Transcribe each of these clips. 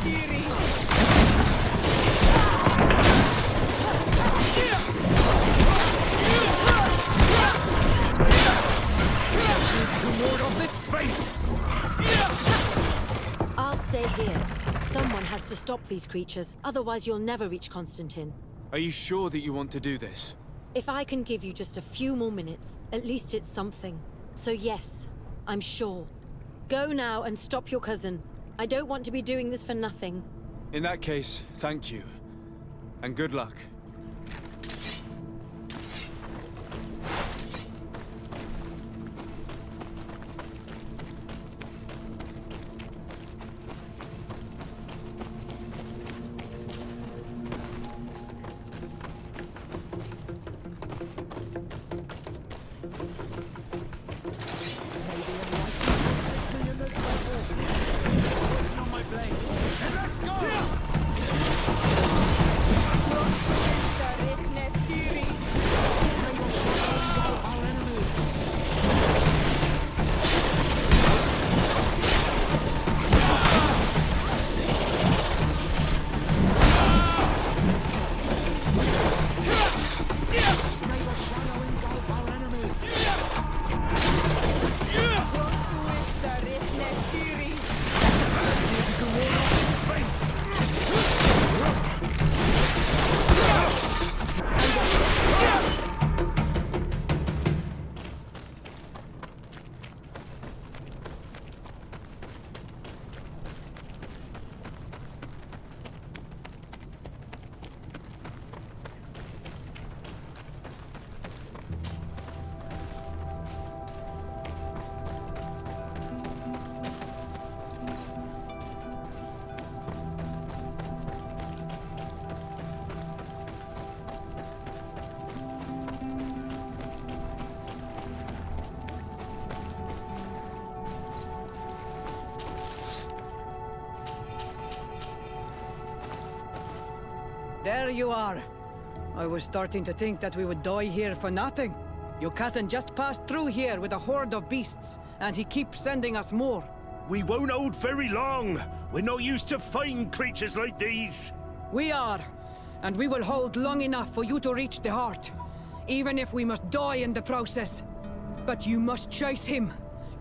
Lord of this fate! I'll stay here. Someone has to stop these creatures, otherwise you'll never reach Constantine. Are you sure that you want to do this? If I can give you just a few more minutes, at least it's something. So yes, I'm sure. Go now and stop your cousin. I don't want to be doing this for nothing. In that case, thank you. And good luck. There you are. I was starting to think that we would die here for nothing. Your cousin just passed through here with a horde of beasts, and he keeps sending us more. We won't hold very long. We're not used to fighting creatures like these. We are, and we will hold long enough for you to reach the heart, even if we must die in the process. But you must chase him.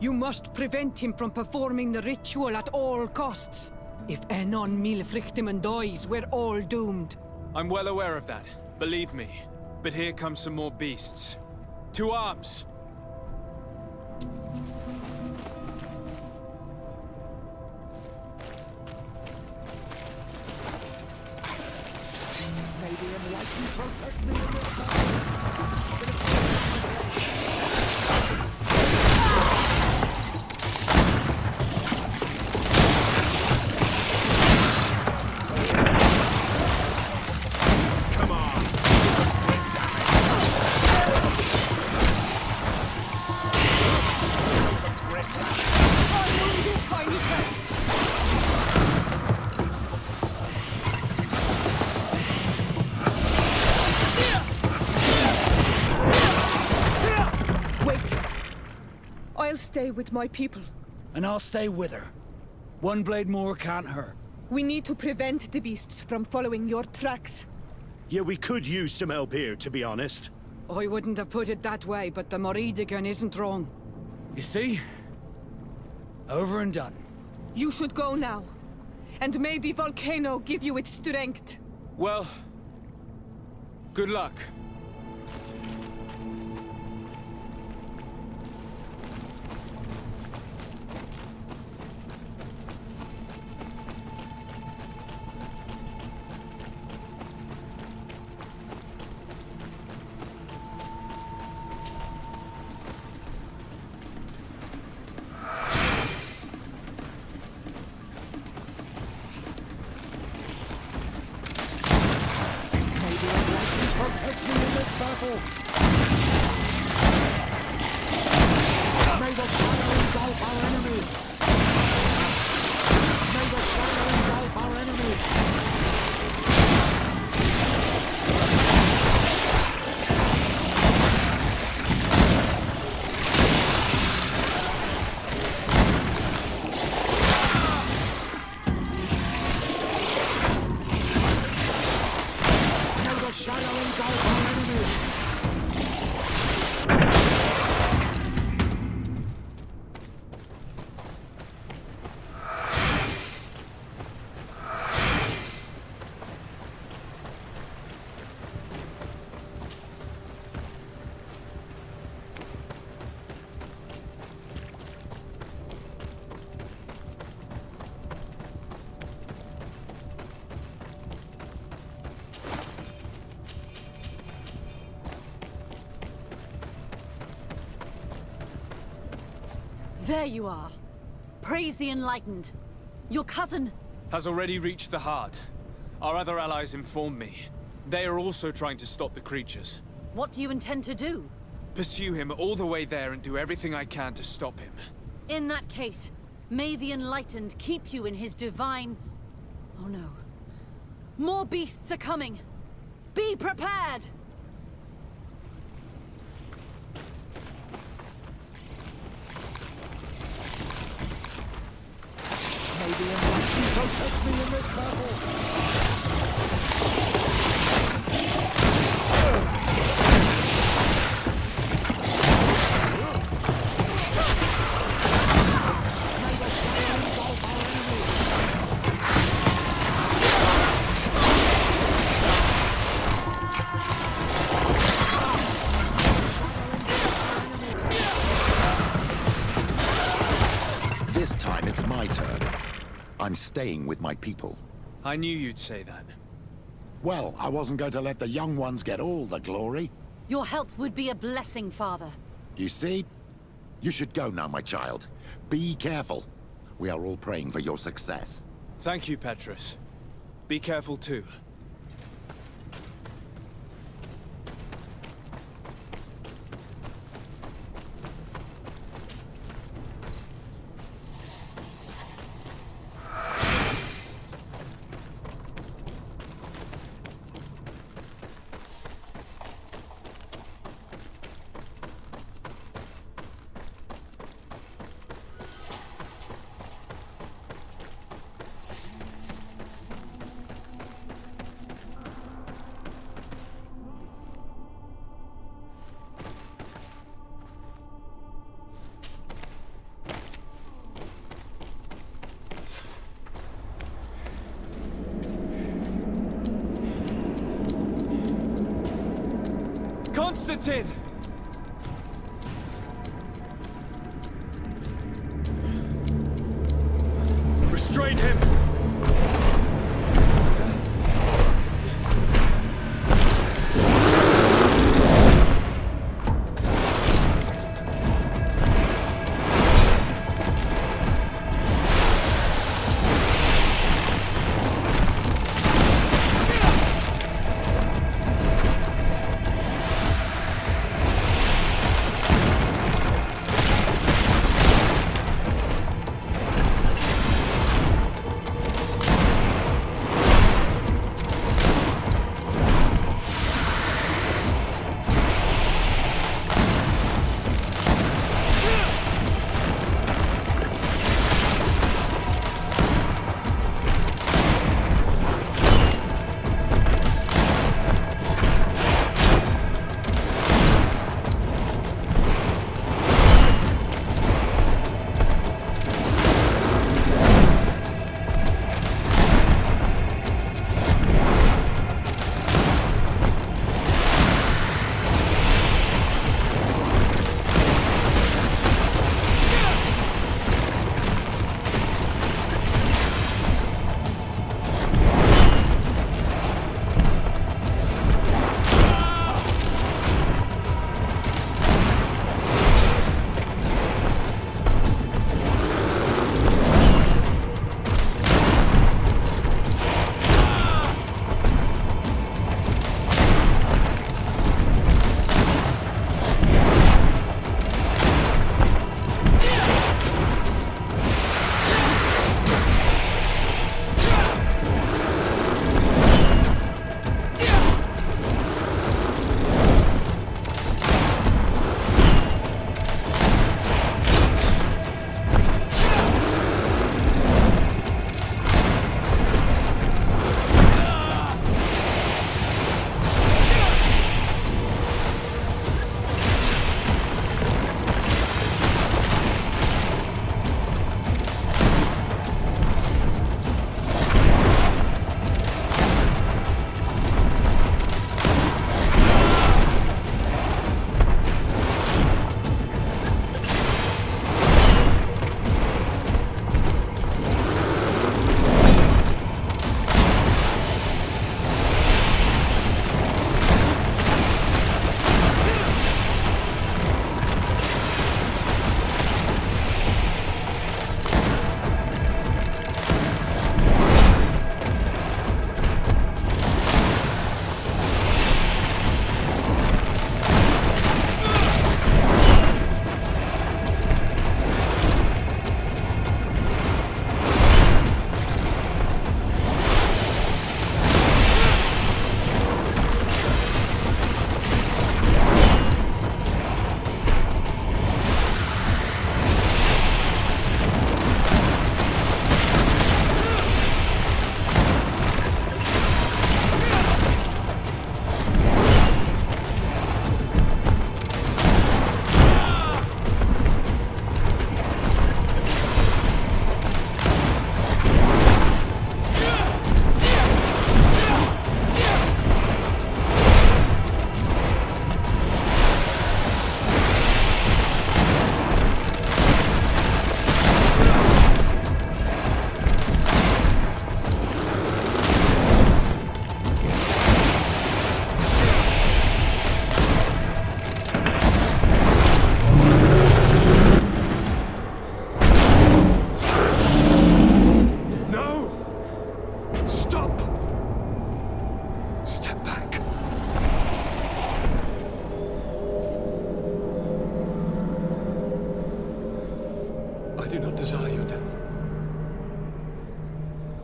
You must prevent him from performing the ritual at all costs. If Enon Milfrichtiman dies, we're all doomed. I'm well aware of that, believe me. But here come some more beasts. To arms! May the enlightened protect me in this battle. I'll stay with my people. And I'll stay with her. One blade more can't hurt. We need to prevent the beasts from following your tracks. Yeah, we could use some help here, to be honest. I wouldn't have put it that way, but the Moridigan isn't wrong. You see? Over and done. You should go now. And may the volcano give you its strength. Well, good luck. Protect me in this battle! May the shadow engulf our enemies! May the shadow engulf our enemies! There you are. Praise the Enlightened. Your cousin... Has already reached the heart. Our other allies informed me. They are also trying to stop the creatures. What do you intend to do? Pursue him all the way there and do everything I can to stop him. In that case, may the Enlightened keep you in his divine... Oh no. More beasts are coming! Be prepared! May the Enlightened protect me in this battle! This time it's my turn. I'm staying with my people. I knew you'd say that. Well, I wasn't going to let the young ones get all the glory. Your help would be a blessing, Father. You see? You should go now, my child. Be careful. We are all praying for your success. Thank you, Petrus. Be careful too. Constantine! Restrain him!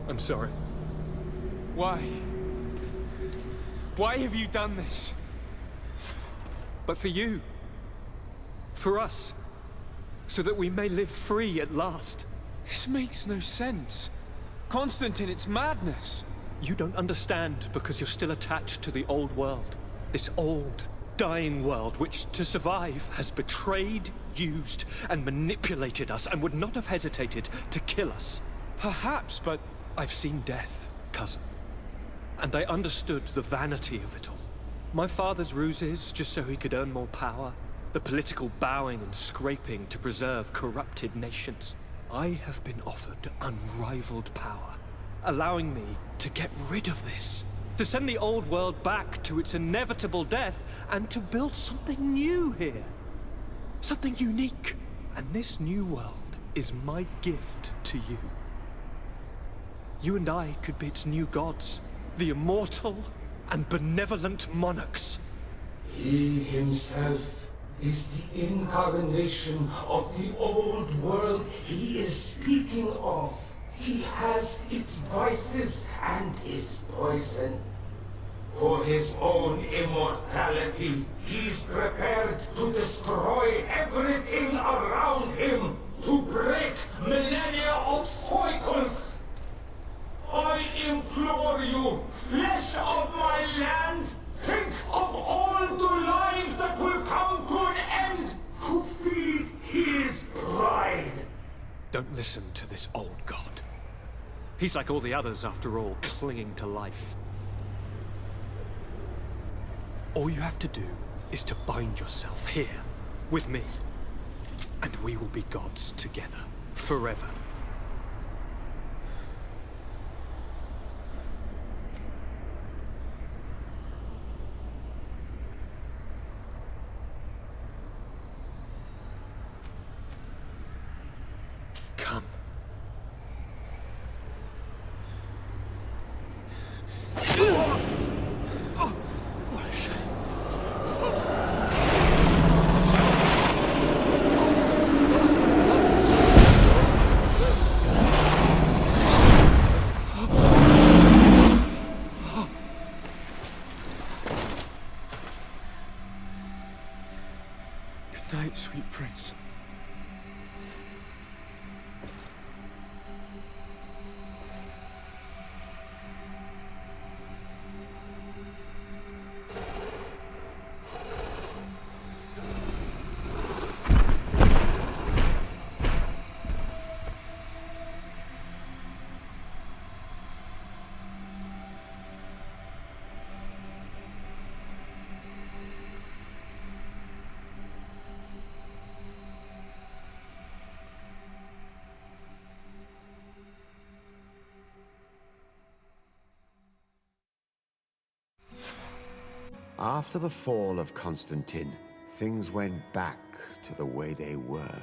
I'm sorry. Why? Why have you done this? But for you. For us. So that we may live free at last. This makes no sense. Constantine, it's madness. You don't understand because you're still attached to the old world. This old, dying world which, to survive, has betrayed, used, and manipulated us and would not have hesitated to kill us. Perhaps, but I've seen death, cousin. And I understood the vanity of it all. My father's ruses just so he could earn more power. The political bowing and scraping to preserve corrupted nations. I have been offered unrivaled power, allowing me to get rid of this. To send the old world back to its inevitable death and to build something new here. Something unique. And this new world is my gift to you. You and I could be its new gods, the immortal and benevolent monarchs. He himself is the incarnation of the old world he is speaking of. He has its vices and its poison. For his own immortality, he's prepared to destroy everything around him, to break millennia of cycles. I implore you, flesh of my land, think of all the lives that will come to an end to feed his pride. Don't listen to this old god. He's like all the others, after all, clinging to life. All you have to do is to bind yourself here, with me. And we will be gods together, forever. Come. Oh, what a shame. Good night, sweet prince. After the fall of Constantine, things went back to the way they were.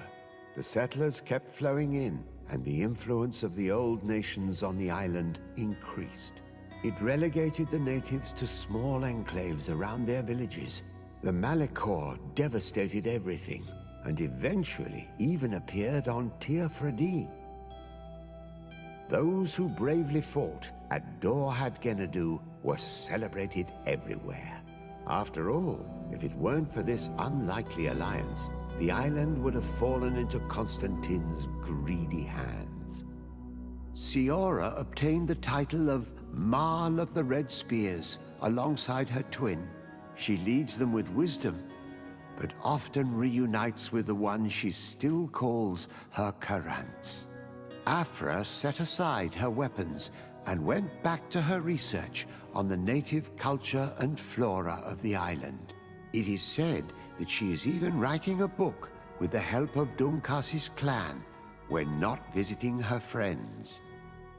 The settlers kept flowing in, and the influence of the old nations on the island increased. It relegated the natives to small enclaves around their villages. The Malachor devastated everything, and eventually even appeared on Tir Fredi. Those who bravely fought at Dor Had Genadu were celebrated everywhere. After all, if it weren't for this unlikely alliance, the island would have fallen into Constantine's greedy hands. Siora obtained the title of Marl of the Red Spears alongside her twin. She leads them with wisdom, but often reunites with the one she still calls her Karants. Afra set aside her weapons and went back to her research on the native culture and flora of the island. It is said that she is even writing a book with the help of Dunkas's clan when not visiting her friends.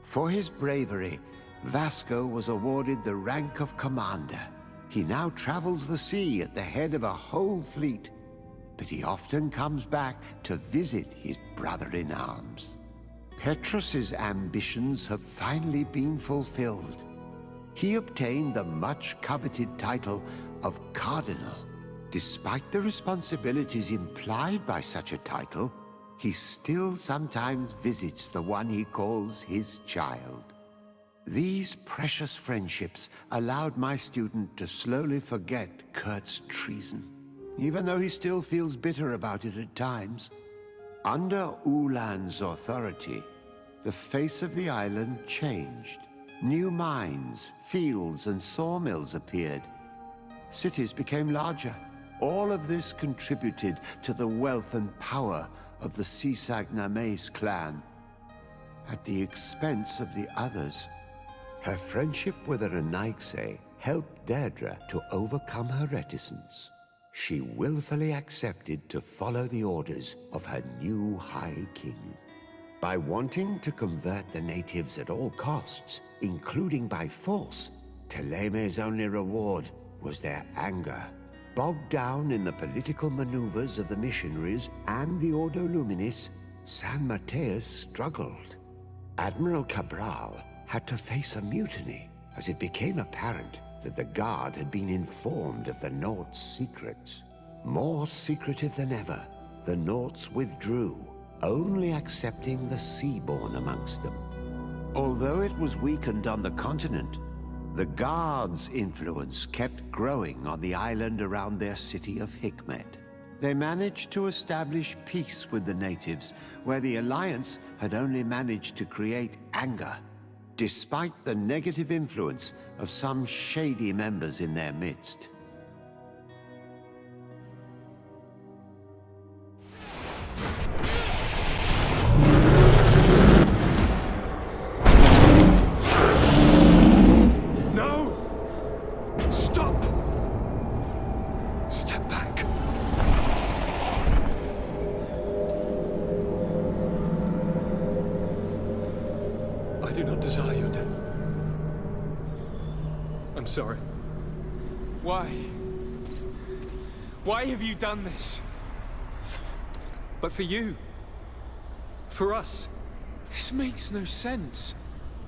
For his bravery, Vasco was awarded the rank of commander. He now travels the sea at the head of a whole fleet, but he often comes back to visit his brother-in-arms. Petrus's ambitions have finally been fulfilled. He obtained the much-coveted title of Cardinal. Despite the responsibilities implied by such a title, he still sometimes visits the one he calls his child. These precious friendships allowed my student to slowly forget Kurt's treason, even though he still feels bitter about it at times. Under Ulan's authority, the face of the island changed. New mines, fields, and sawmills appeared. Cities became larger. All of this contributed to the wealth and power of the Sisag-Name's clan, at the expense of the others. Her friendship with Renaigse helped Deirdre to overcome her reticence. She willfully accepted to follow the orders of her new High King. By wanting to convert the natives at all costs, including by force, Teleme's only reward was their anger. Bogged down in the political maneuvers of the missionaries and the Ordo Luminis, San Mateus struggled. Admiral Cabral had to face a mutiny, as it became apparent that the Guard had been informed of the Nort's secrets. More secretive than ever, the Norts withdrew, only accepting the Seaborn amongst them. Although it was weakened on the continent, the Guard's influence kept growing on the island around their city of Hikmet. They managed to establish peace with the natives, where the Alliance had only managed to create anger, despite the negative influence of some shady members in their midst. No! Stop! Step back. I do not desire your death. I'm sorry. Why? Why have you done this? But for you. For us. This makes no sense.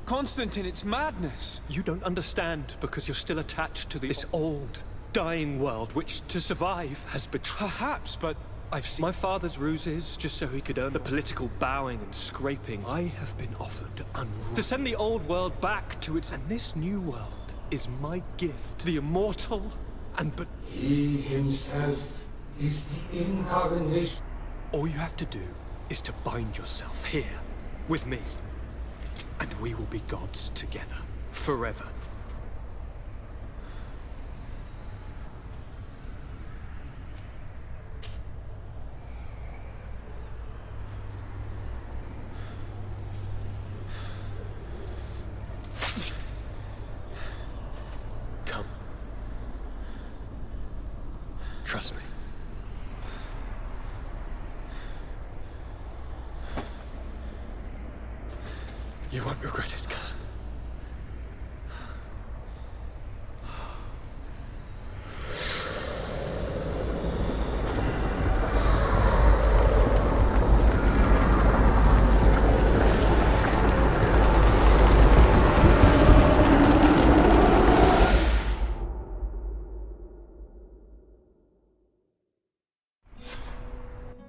Constantine, it's madness. You don't understand because you're still attached to this old, dying world, which, to survive, has betrayed. Perhaps, but I've seen... My father's ruses, just so he could earn the political bowing and scraping. I have been offered to send the old world back to its... And this new world is my gift. The immortal and but... He himself is the incarnation. All you have to do is to bind yourself here, with me. And we will be gods together, forever. Come. Trust me. You won't regret it, cousin.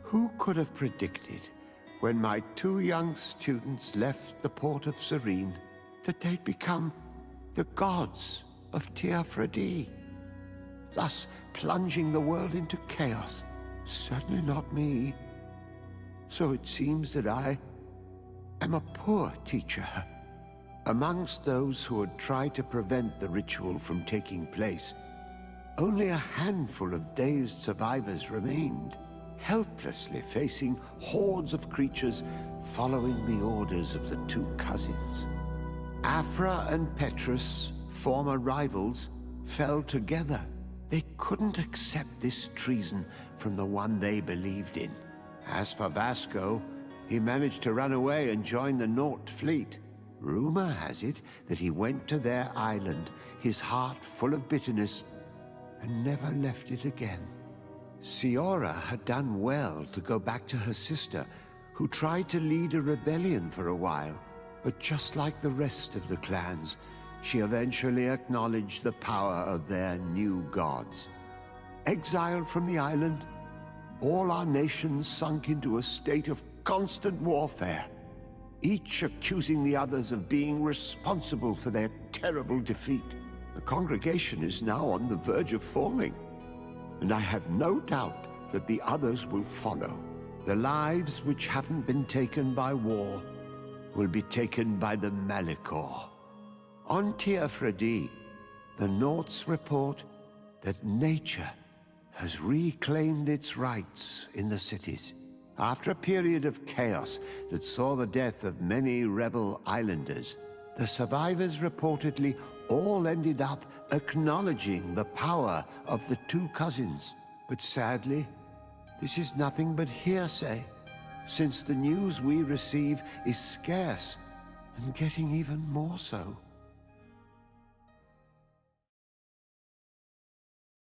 Who could have predicted, when my two young students left the port of Serene, that they'd become the gods of Teofredi, thus plunging the world into chaos? Certainly not me. So it seems that I am a poor teacher. Amongst those who had tried to prevent the ritual from taking place, only a handful of dazed survivors remained, helplessly facing hordes of creatures following the orders of the two cousins. Afra and Petrus, former rivals, fell together. They couldn't accept this treason from the one they believed in. As for Vasco, he managed to run away and join the Nort fleet. Rumor has it that he went to their island, his heart full of bitterness, and never left it again. Siora had done well to go back to her sister, who tried to lead a rebellion for a while. But just like the rest of the clans, she eventually acknowledged the power of their new gods. Exiled from the island, all our nations sunk into a state of constant warfare. each accusing the others of being responsible for their terrible defeat. The congregation is now on the verge of falling, and I have no doubt that the others will follow. The lives which haven't been taken by war will be taken by the Malicor. On Teofredi, the Norts report that nature has reclaimed its rights in the cities. After a period of chaos that saw the death of many rebel islanders, the survivors reportedly all ended up acknowledging the power of the two cousins. But sadly, this is nothing but hearsay, since the news we receive is scarce and getting even more so.